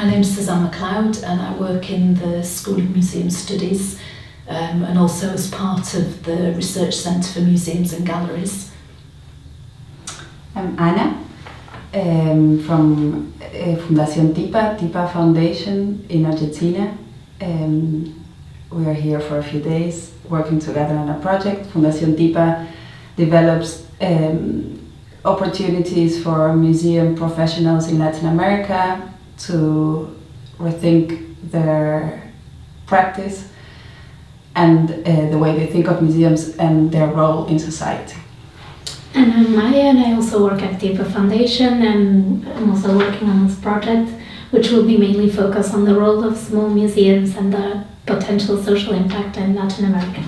My name's Suzanne MacLeod and I work in the School of Museum Studies and also as part of the Research Centre for Museums and Galleries. I'm Anna from Fundación TIPA Foundation in Argentina. We are here for a few days working together on a project. Fundación TIPA develops opportunities for museum professionals in Latin America to rethink their practice and the way they think of museums and their role in society. And I'm Maya, and I also work at TIPA Foundation, and I'm also working on this project, which will be mainly focused on the role of small museums and the potential social impact in Latin America.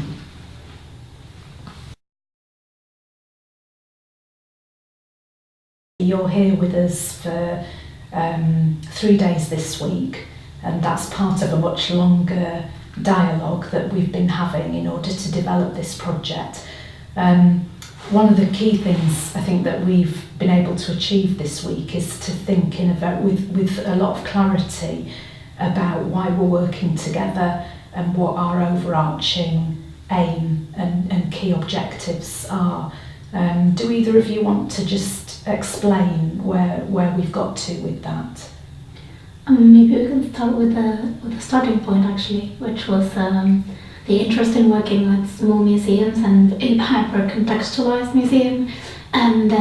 You're here with us for 3 days this week, and that's part of a much longer dialogue that we've been having in order to develop this project. One of the key things I think that we've been able to achieve this week is to think with a lot of clarity about why we're working together and what our overarching aim and key objectives are. Do either of you want to just explain where we've got to with that? Maybe we can start with the starting point actually, which was the interest in working with small museums and hyper-contextualized museums, and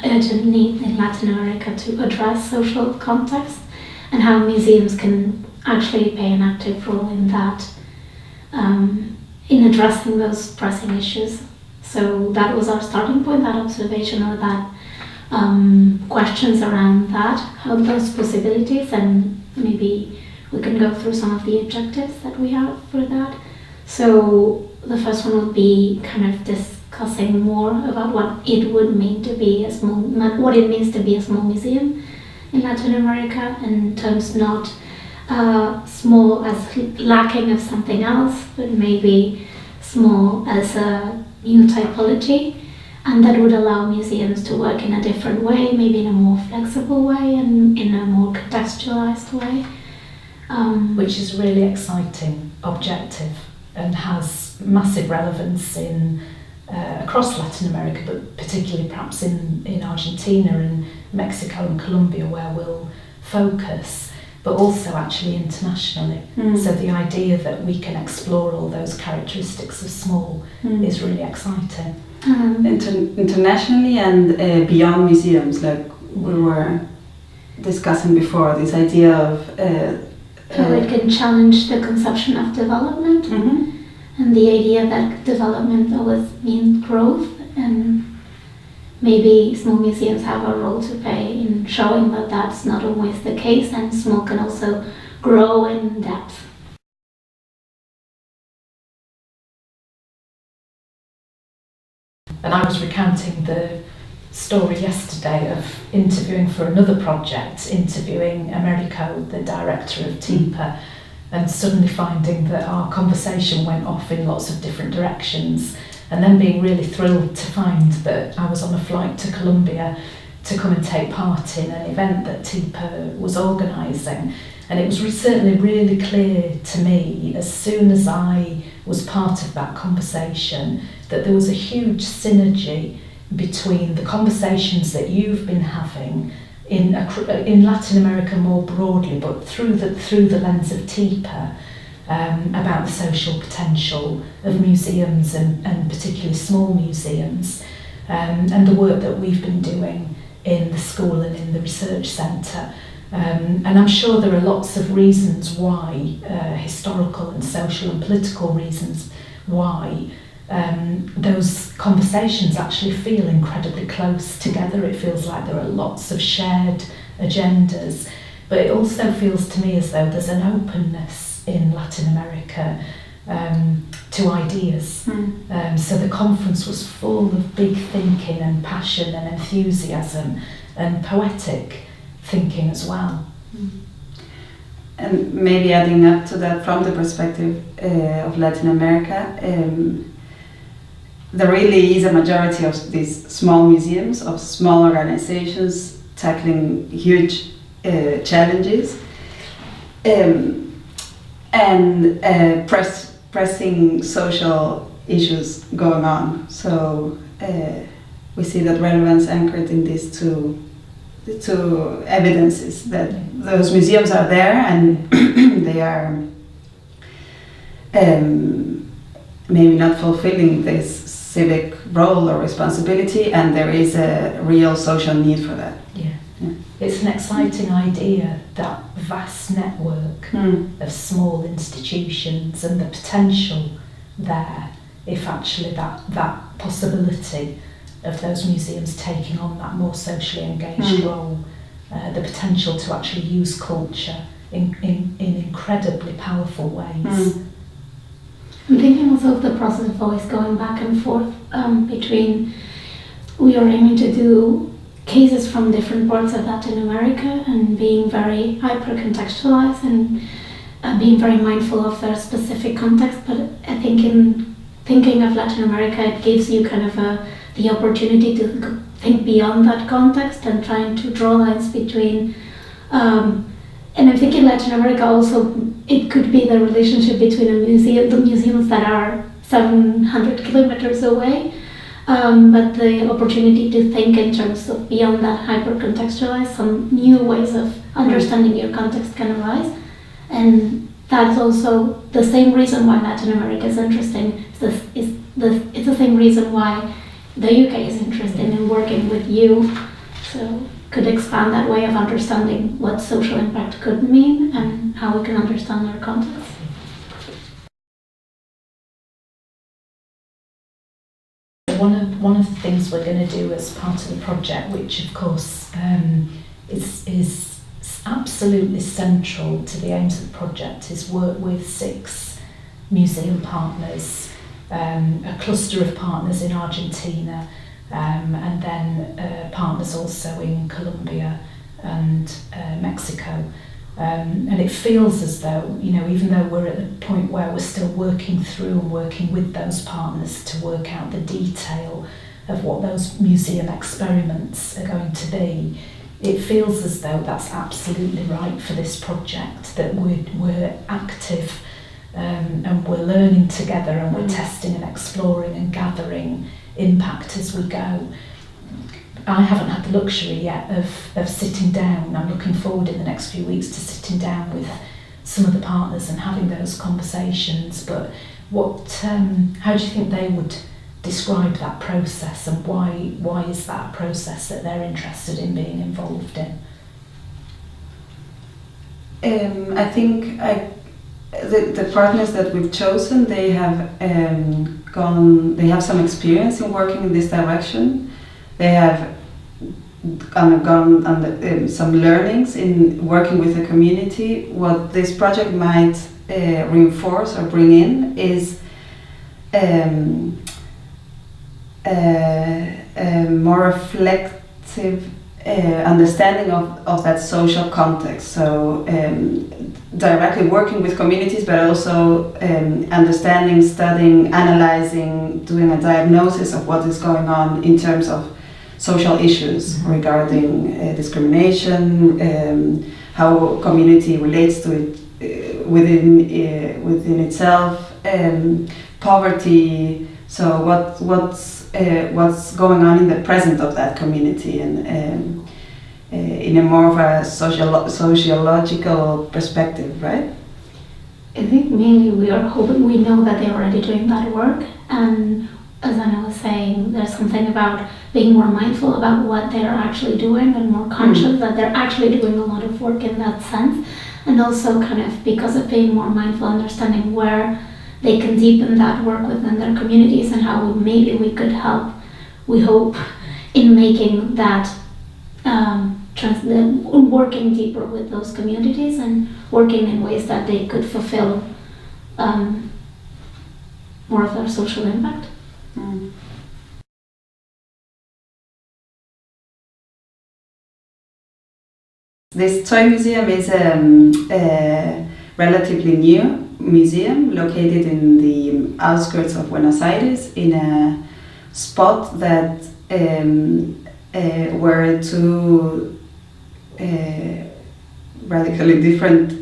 urgent need in Latin America to address social context and how museums can actually play an active role in that, in addressing those pressing issues. So that was our starting point, that observation or that questions around that, how those possibilities, and maybe we can go through some of the objectives that we have for that. So the first one would be kind of discussing more about what it would mean to be a small, what it means to be a small museum in Latin America, in terms not small as lacking of something else, but maybe small as a new typology, and that would allow museums to work in a different way, maybe in a more flexible way and in a more contextualized way. Which is a really exciting objective and has massive relevance in across Latin America, but particularly perhaps in Argentina and Mexico and Colombia, where we'll focus, but also actually internationally. So the idea that we can explore all those characteristics of small is really exciting. Internationally and beyond museums, like we were discussing before, this idea of how it can challenge the conception of development and the idea that development always means growth, and maybe small museums have a role to play in showing that that's not always the case, and small can also grow in depth. And I was recounting the story yesterday of interviewing for another project, interviewing Americo, the director of TIPA, and suddenly finding that our conversation went off in lots of different directions, and then being really thrilled to find that I was on a flight to Colombia to come and take part in an event that TIPA was organising. And it was certainly really clear to me as soon as I was part of that conversation that there was a huge synergy between the conversations that you've been having in Latin America more broadly, but through the lens of TIPA, about the social potential of museums and particularly small museums, and the work that we've been doing in the school and in the research centre. And I'm sure there are lots of reasons why, historical and social and political reasons why, those conversations actually feel incredibly close together. It feels like there are lots of shared agendas, but it also feels to me as though there's an openness in Latin America to ideas. So the conference was full of big thinking and passion and enthusiasm and poetic thinking as well. And maybe adding up to that from the perspective of Latin America, there really is a majority of these small museums, of small organizations tackling huge challenges. and pressing social issues going on. So we see that relevance anchored in these two evidences that those museums are there and they are maybe not fulfilling this civic role or responsibility, and there is a real social need for that. Yeah. It's an exciting idea, that vast network of small institutions and the potential there, if actually that possibility of those museums taking on that more socially engaged role, the potential to actually use culture in incredibly powerful ways. I'm thinking also of the process of always going back and forth between, we are aiming to do cases from different parts of Latin America and being very hyper-contextualized and being very mindful of their specific context, but I think in thinking of Latin America, it gives you kind of the opportunity to think beyond that context and trying to draw lines between and I think in Latin America also, it could be the relationship between the museums that are 700 kilometers away, but the opportunity to think in terms of beyond that hyper-contextualized, some new ways of understanding your context can arise. And that's also the same reason why Latin America is interesting. It's the same reason why the UK is interested in working with you. So could expand that way of understanding what social impact could mean and how we can understand our context. One of the things we're going to do as part of the project, which of course is absolutely central to the aims of the project, is work with 6 museum partners, a cluster of partners in Argentina, and then partners also in Colombia and Mexico. And it feels as though, even though we're at the point where we're still working through and working with those partners to work out the detail of what those museum experiments are going to be, it feels as though that's absolutely right for this project, that we're active and we're learning together and we're testing and exploring and gathering impact as we go. I haven't had the luxury yet of sitting down. I'm looking forward in the next few weeks to sitting down with some of the partners and having those conversations. But how do you think they would describe that process, and why is that a process that they're interested in being involved in? I think the partners that we've chosen, they have some experience in working in this direction. They have gone under some learnings in working with the community. What this project might reinforce or bring in is a more reflective understanding of that social context. So directly working with communities, but also understanding, studying, analyzing, doing a diagnosis of what is going on in terms of social issues regarding discrimination, how community relates to it within itself, poverty. So what's going on in the present of that community, and in a more of a sociological perspective, right? I think mainly we know that they're already doing that work, and as Anna was saying, there's something about being more mindful about what they're actually doing and more conscious that they're actually doing a lot of work in that sense, and also kind of because of being more mindful, understanding where they can deepen that work within their communities and how maybe we could help, we hope, in making that working deeper with those communities and working in ways that they could fulfill more of their social impact. This toy museum is a relatively new museum located in the outskirts of Buenos Aires, in a spot that where two radically different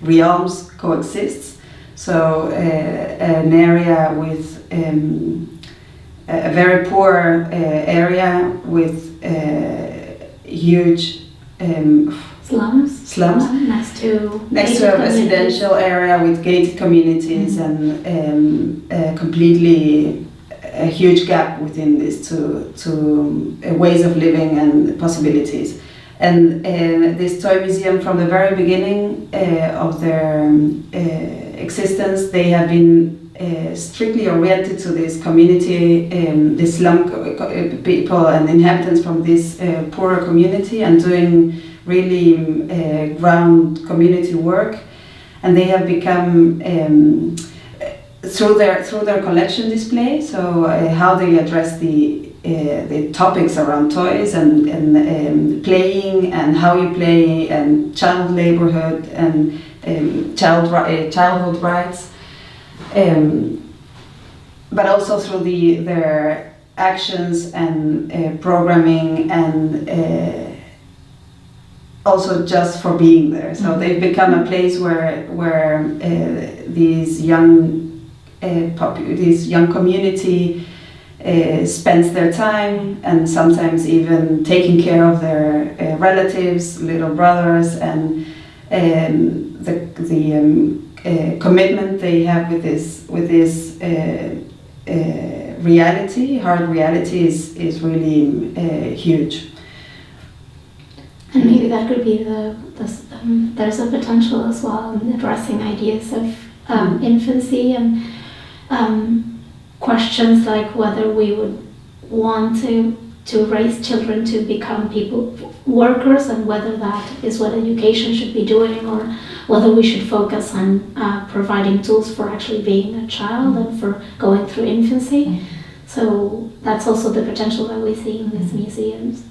realms coexists. So an area with a very poor area with huge slums next to a residential area with gated communities, and completely a huge gap within these two ways of living and possibilities. And this toy museum, from the very beginning of their existence, they have been strictly oriented to this community, the slum people and inhabitants from this poorer community, and doing really ground community work. And they have become through their collection display, so how they address the topics around toys and playing and how you play and child laborhood and childhood rights, but also through their actions and programming, and also just for being there. So they've become a place where these young community spends their time, and sometimes even taking care of their relatives, little brothers, and the commitment they have with this reality, hard reality, is really huge. And maybe that could be there's a potential as well in addressing ideas of infancy and questions like whether we would want to raise children to become workers, and whether that is what education should be doing, or whether we should focus on providing tools for actually being a child and for going through infancy. So that's also the potential that we see in these museums.